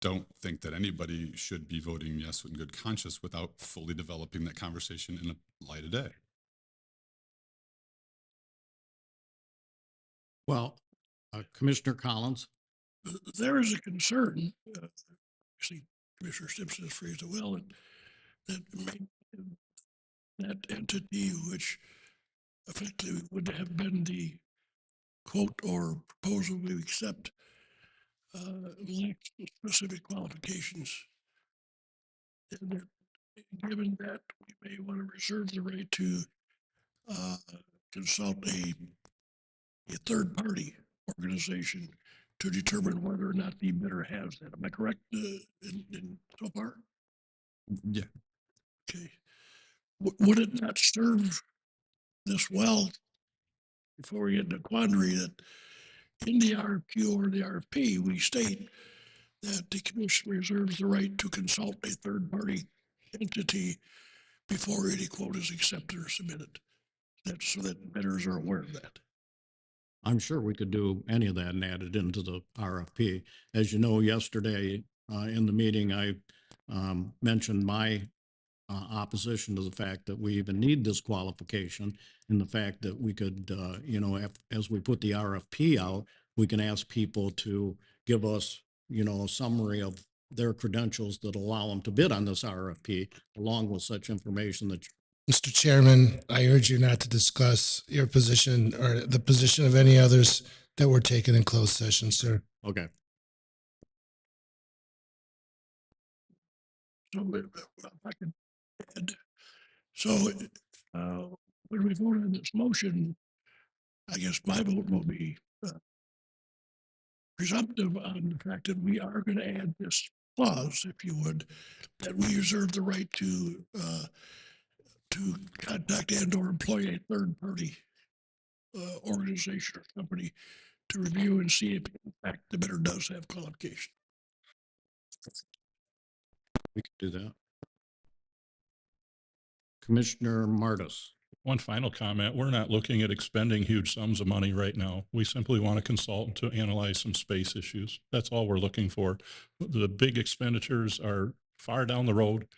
don't think that anybody should be voting yes in good conscience without fully developing that conversation in a light of day. Well, Commissioner Collins. There is a concern, actually, Commissioner Stimpson has phrased it well, and that entity which effectively would have been the quote or proposal we accept lacks specific qualifications. And given that, we may want to reserve the right to consult a third-party organization to determine whether or not the bidder has that. Am I correct in so far? Yeah. Okay. Would it not serve this well before we get into quandary that in the RFQ or the RFP, we state that the commission reserves the right to consult a third-party entity before any quote is accepted or submitted? That's so that bidders are aware of that. I'm sure we could do any of that and add it into the RFP. As you know, yesterday in the meeting, I mentioned my opposition to the fact that we even need this qualification, and the fact that we could, as we put the RFP out, we can ask people to give us, a summary of their credentials that allow them to bid on this RFP, along with such information that. Mr. Chairman, I urge you not to discuss your position or the position of any others that were taken in closed session, sir. Okay. So if I could add, so when we vote on this motion, I guess my vote will be presumptive on the fact that we are going to add this clause, if you would, that we reserve the right to contact and or employ a third party organization or company to review and see if in fact the bidder does have qualification. We could do that. Commissioner Martis. One final comment. We're not looking at expending huge sums of money right now. We simply want a consultant to analyze some space issues. That's all we're looking for. The big expenditures are far down the road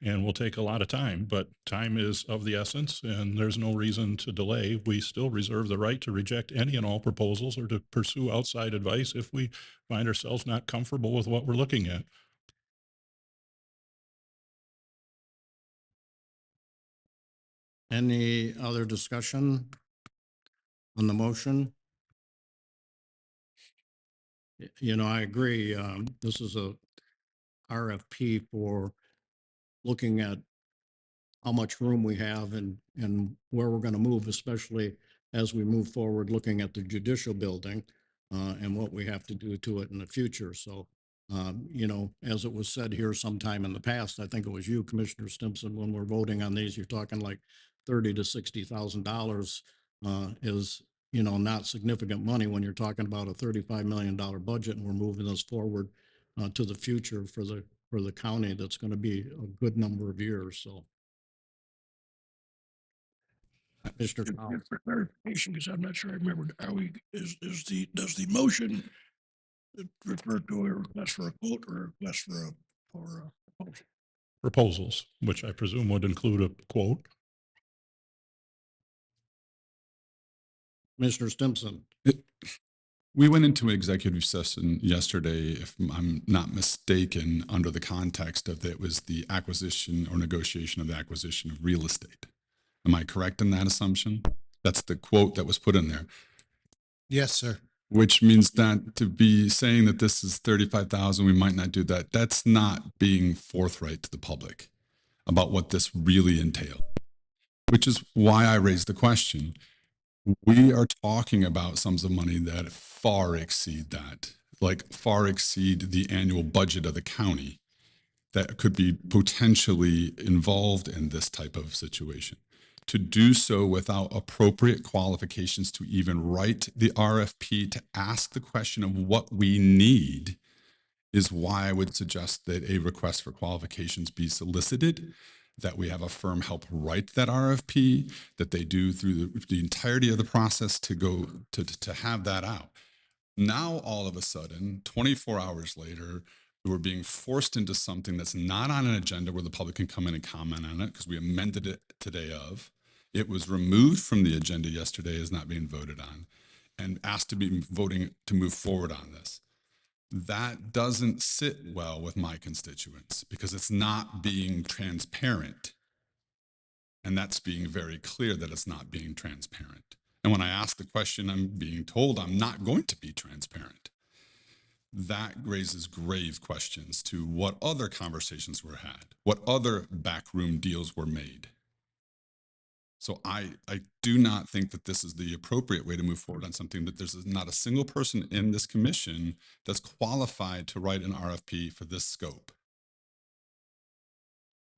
and will take a lot of time, but time is of the essence and there's no reason to delay. We still reserve the right to reject any and all proposals or to pursue outside advice if we find ourselves not comfortable with what we're looking at. Any other discussion on the motion? I agree. This is a RFP for looking at how much room we have and where we're going to move, especially as we move forward, looking at the judicial building and what we have to do to it in the future. So, as it was said here sometime in the past, I think it was you, Commissioner Stimpson, when we're voting on these, you're talking like $30,000 to $60,000 is not significant money when you're talking about a $35 million budget and we're moving this forward to the future for the county. That's going to be a good number of years. So. Mr. Collins. For clarification, because I'm not sure I remember, does the motion refer to a request for a quote or a request for a proposal? Proposals, which I presume would include a quote. Commissioner Stimson. We went into executive session yesterday, if I'm not mistaken, under the context of it was the acquisition or negotiation of the acquisition of real estate. Am I correct in that assumption? That's the quote that was put in there. Yes, sir. Which means that to be saying that this is 35,000, we might not do that. That's not being forthright to the public about what this really entails, which is why I raised the question. We are talking about sums of money that far exceed that, like far exceed the annual budget of the county that could be potentially involved in this type of situation. To do so without appropriate qualifications to even write the RFP to ask the question of what we need is why I would suggest that a request for qualifications be solicited, that we have a firm help write that RFP, that they do through the entirety of the process to go to have that out. Now, all of a sudden, 24 hours later, we're being forced into something that's not on an agenda where the public can come in and comment on it because we amended it today of. It was removed from the agenda yesterday as not being voted on and asked to be voting to move forward on this. That doesn't sit well with my constituents because it's not being transparent. And that's being very clear that it's not being transparent. And when I ask the question, I'm being told I'm not going to be transparent. That raises grave questions to what other conversations were had, what other backroom deals were made. So I do not think that this is the appropriate way to move forward on something that there's not a single person in this commission that's qualified to write an RFP for this scope.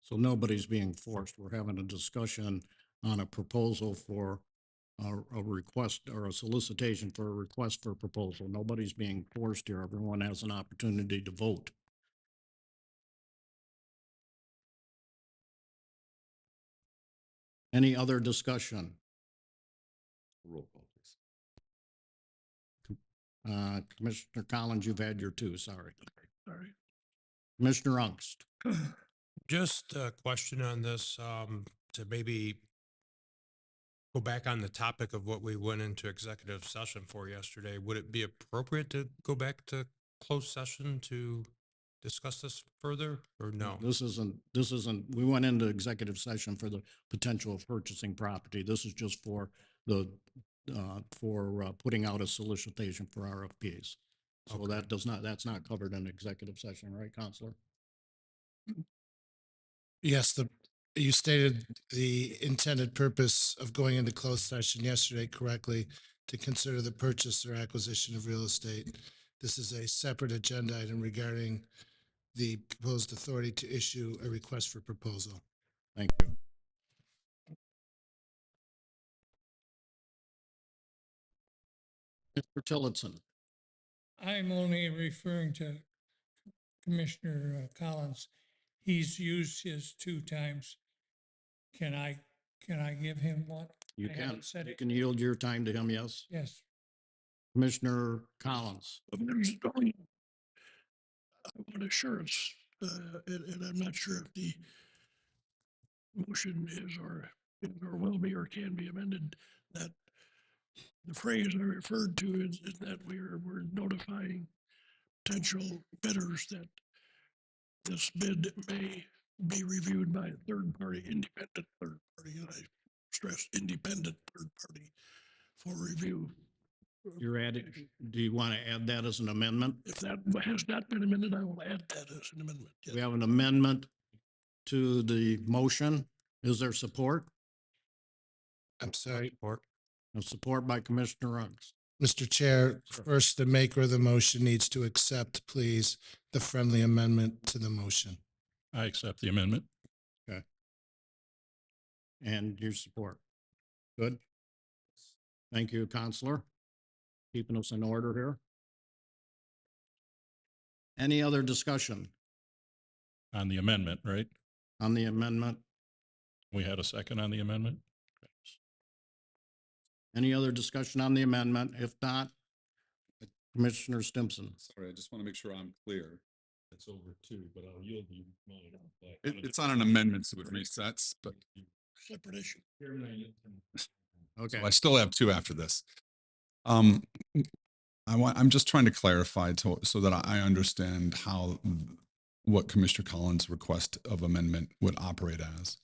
So nobody's being forced. We're having a discussion on a proposal for a request or a solicitation for a request for proposal. Nobody's being forced here. Everyone has an opportunity to vote. Any other discussion? Roll call, please. Commissioner Collins, you've had your two, sorry. Sorry. Commissioner Ungst. Just a question on this, to maybe go back on the topic of what we went into executive session for yesterday. Would it be appropriate to go back to closed session to discuss this further or no? This isn't, we went into executive session for the potential of purchasing property. This is just for the, putting out a solicitation for RFPs. So Okay. that's not covered in executive session, right, Counselor? Yes, you stated the intended purpose of going into closed session yesterday correctly to consider the purchase or acquisition of real estate. This is a separate agenda item regarding the proposed authority to issue a request for proposal. Thank you. Mr. Tillotson. I'm only referring to Commissioner Collins. He's used his 2 times. Can I give him one? You I can, haven't said you it. can yield your time to him, yes? Yes. Commissioner Collins. There's only, I want assurance, and I'm not sure if the motion is or will be or can be amended, that the phrase I referred to is that we're notifying potential bidders that this bid may be reviewed by a third party, independent third party, and I stress independent third party for review. You're adding, do you want to add that as an amendment? If that has not been amended, I will add that as an amendment. Yes. We have an amendment to the motion. Is there support? I'm sorry, Support by Commissioner Ungst. Mr. Chair, first, the maker of the motion needs to accept, please, the friendly amendment to the motion. I accept the amendment. Okay. And your support. Good. Thank you, Counselor. Keeping us in order here. Any other discussion On the amendment, right? on the amendment? We had a second on the amendment? Any other discussion on the amendment? If not, Commissioner Stimson. Sorry, I just want to make sure I'm clear. It's over two, but I'll yield you mine. It's on an amendment, so it resets, but Separate issue. Okay. so I still have two after this. I'm just trying to clarify so that I understand what Commissioner Collins' request of amendment would operate as.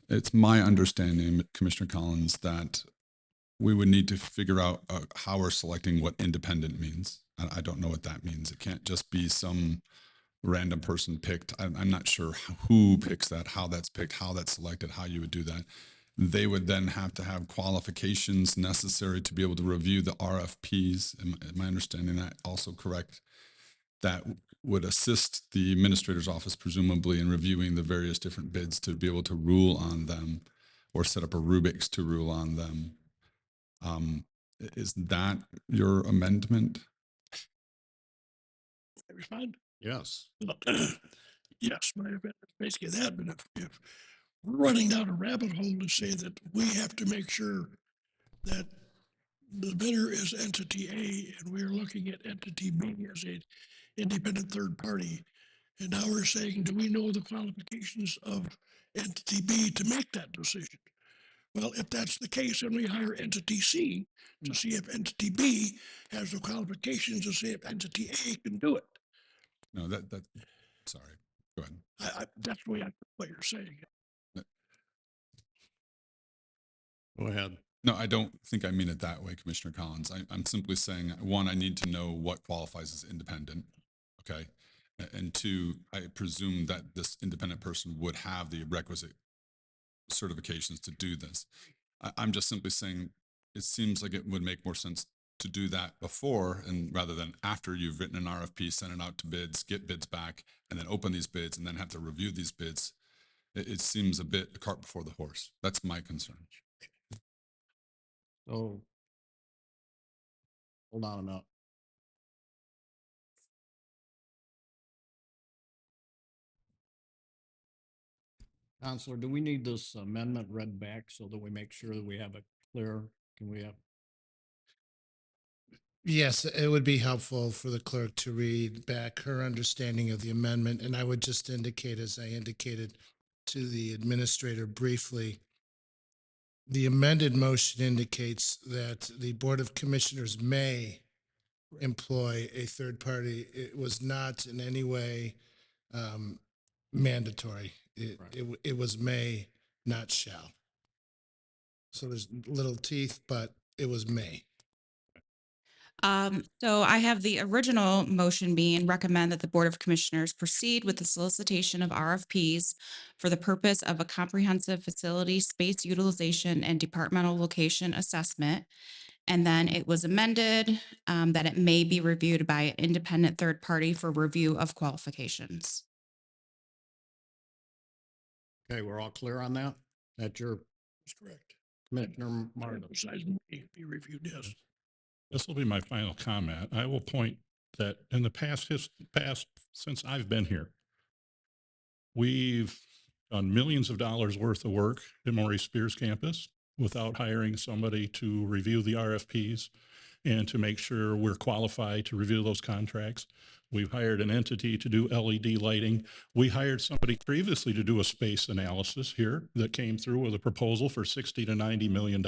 It's my understanding, Commissioner Collins, that we would need to figure out how we're selecting what independent means. I don't know what that means. It can't just be some random person picked. I'm not sure who picks that, how that's picked, how that's selected, how you would do that. They would then have to have qualifications necessary to be able to review the RFPs. Am I understanding that also correct? That would assist the administrator's office, presumably, in reviewing the various different bids to be able to rule on them or set up a rubrics to rule on them. Is that your amendment? I respond? Yes. Yes, my amendment is basically that, but if we're running down a rabbit hole to say that we have to make sure that the bidder is entity A and we're looking at entity B as an independent third party. And now we're saying, do we know the qualifications of entity B to make that decision? Well, if that's the case, then we hire entity C to see if entity B has the qualifications to see if entity A can do it. No, sorry, go ahead. That's the way I what you're saying. Go ahead. No, I don't think I mean it that way, Commissioner Collins. I'm simply saying, one, I need to know what qualifies as independent, okay? And two, I presume that this independent person would have the requisite certifications to do this. I'm just simply saying, it seems like it would make more sense to do that before and rather than after you've written an RFP, send it out to bids, get bids back, and then open these bids and then have to review these bids. It seems a bit a cart before the horse. That's my concern. So hold on a minute. Counselor, do we need this amendment read back so that we make sure that we have it clear? Can we have? Yes, it would be helpful for the clerk to read back her understanding of the amendment. And I would just indicate, as I indicated to the administrator briefly, the amended motion indicates that the Board of Commissioners may employ a third party. It was not in any way mandatory. It was may, not shall. So there's little teeth, but it was may. So I have the original motion being recommend that the Board of Commissioners proceed with the solicitation of RFPs for the purpose of a comprehensive facility space utilization and departmental location assessment. And then it was amended that it may be reviewed by an independent third party for review of qualifications. Okay, we're all clear on that? That's your That's correct. Commissioner Martin. Besides me, be reviewed, yes. This will be my final comment. I will point that in the past since I've been here, we've done millions of dollars worth of work at Maurice Spears campus without hiring somebody to review the RFPs and to make sure we're qualified to review those contracts. We've hired an entity to do LED lighting. We hired somebody previously to do a space analysis here that came through with a proposal for $60 to $90 million.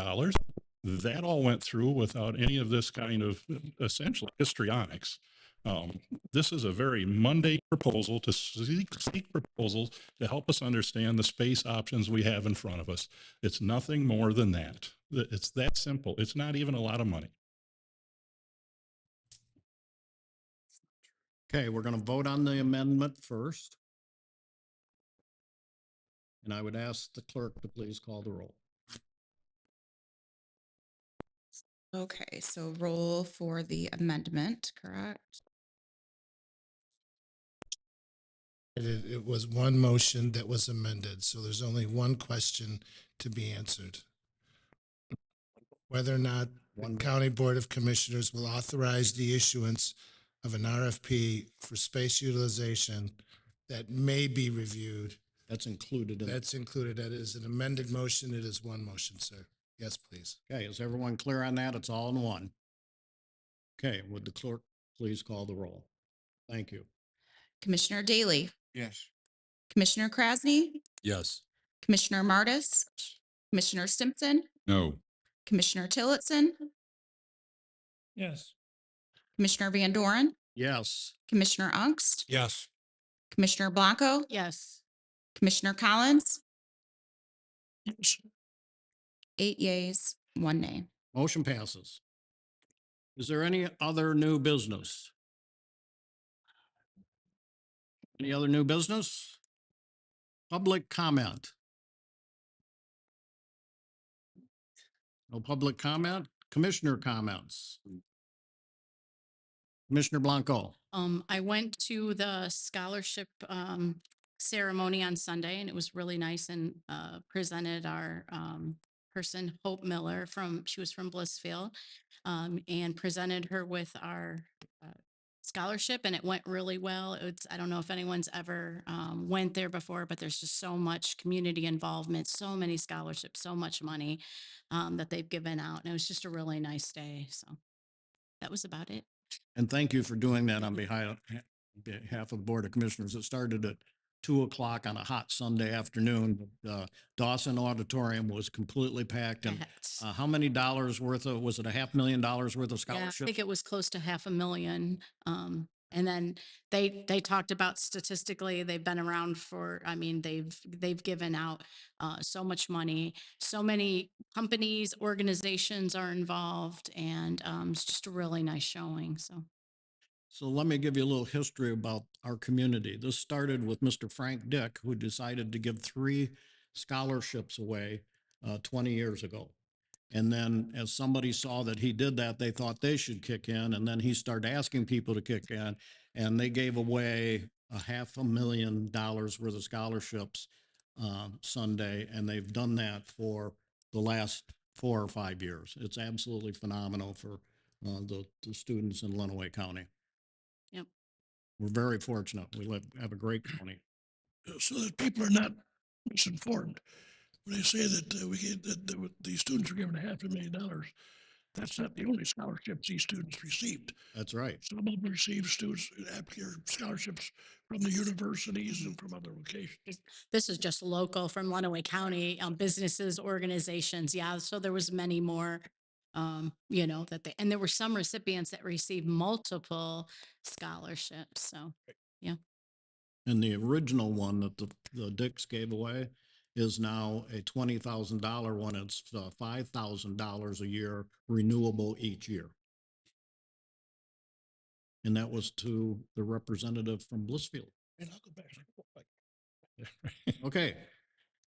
That all went through without any of this kind of essentially histrionics. This is a very mundane proposal to seek proposals to help us understand the space options we have in front of us. It's nothing more than that. It's that simple. It's not even a lot of money. Okay, we're going to vote on the amendment first. And I would ask the clerk to please call the roll. Okay, so roll for the amendment, correct? It was one motion that was amended, so there's only one question to be answered. Whether or not The County Board of Commissioners will authorize the issuance of an RFP for space utilization that may be reviewed. That's included in. That's included. That is an amended motion. It is one motion, sir. Yes, please. Okay, is everyone clear on that? It's all in one. Okay, would the clerk please call the roll? Thank you. Commissioner Daly, Yes. Commissioner Krasny, Yes. Commissioner Martis, Commissioner Stimson, No. Commissioner Tillotson, Yes. Commissioner Van Doren, Yes, Commissioner Ungst, Yes. Commissioner Blanco, Yes. Commissioner Collins, Yes. 8 yeas, 1 nay. motion passes. Is there any other new business? Any other new business? Public comment? No public comment? Commissioner comments? Commissioner Blanco? I went to the scholarship ceremony on Sunday and it was really nice and presented our person, Hope Miller she was from Blissfield, and presented her with our scholarship and it went really well. I don't know if anyone's ever went there before, but there's just so much community involvement, so many scholarships, so much money that they've given out. And it was just a really nice day. So that was about it. And thank you for doing that on behalf of the Board of Commissioners. It started at 2:00 on a hot Sunday afternoon. Dawson Auditorium was completely packed. And Packed. how many dollars worth of, was it $500,000 worth of Yeah, I scholarships? think it was close to 500,000. And then they talked about statistically, they've been around for, I mean, they've given out so much money, so many companies, organizations are involved, and it's just a really nice showing. So let me give you a little history about our community. This started with Mr. Frank Dick, who decided to give 3 scholarships away 20 years ago. And then as somebody saw that he did that, they thought they should kick in. And then he started asking people to kick in, and they gave away $500,000 worth of scholarships Sunday. And they've done that for the last 4 or 5 years. It's absolutely phenomenal for the students in Lenawee County. Yep. We're very fortunate. We have a great county. So that people are not misinformed. When they say that the students are given $500,000, that's not the only scholarships these students received. That's right. Some of them receive scholarships from the universities and from other locations. This is just local from Lenawee County, businesses, organizations. Yeah. So there was many more, and there were some recipients that received multiple scholarships. So, yeah. And the original one that the Dicks gave away is now a $20,000 one. It's $5,000 a year, renewable each year. And that was to the representative from Blissfield. And I'll go back. Okay.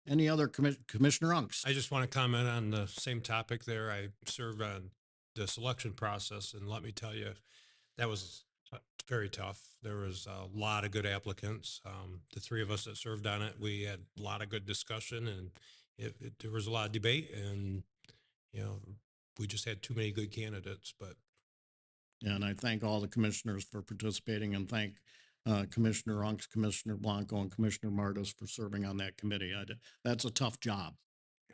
Any other Commissioner Unks? I just want to comment on the same topic there. I served on the selection process, and let me tell you, that was very tough. There was a lot of good applicants. The 3 of us that served on it, we had a lot of good discussion, and there was a lot of debate, and we just had too many good candidates. But And I thank all the commissioners for participating, and thank Commissioner Unks, Commissioner Blanco, and Commissioner Martis for serving on that committee. That's a tough job.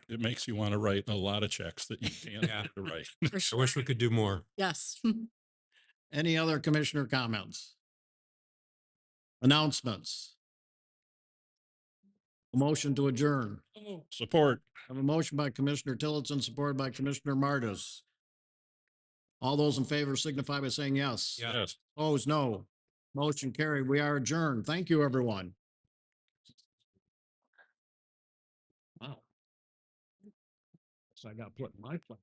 It makes you want to write a lot of checks that you can't Yeah. afford to write. For I sure. wish we could do more. Yes. Any other commissioner comments? Announcements? A motion to adjourn. Support. I have a motion by Commissioner Tillotson, supported by Commissioner Martis. All those in favor signify by saying yes. Yeah. Yes. Opposed, no. Motion carried. We are adjourned. Thank you, everyone. Wow. So I got put in my place.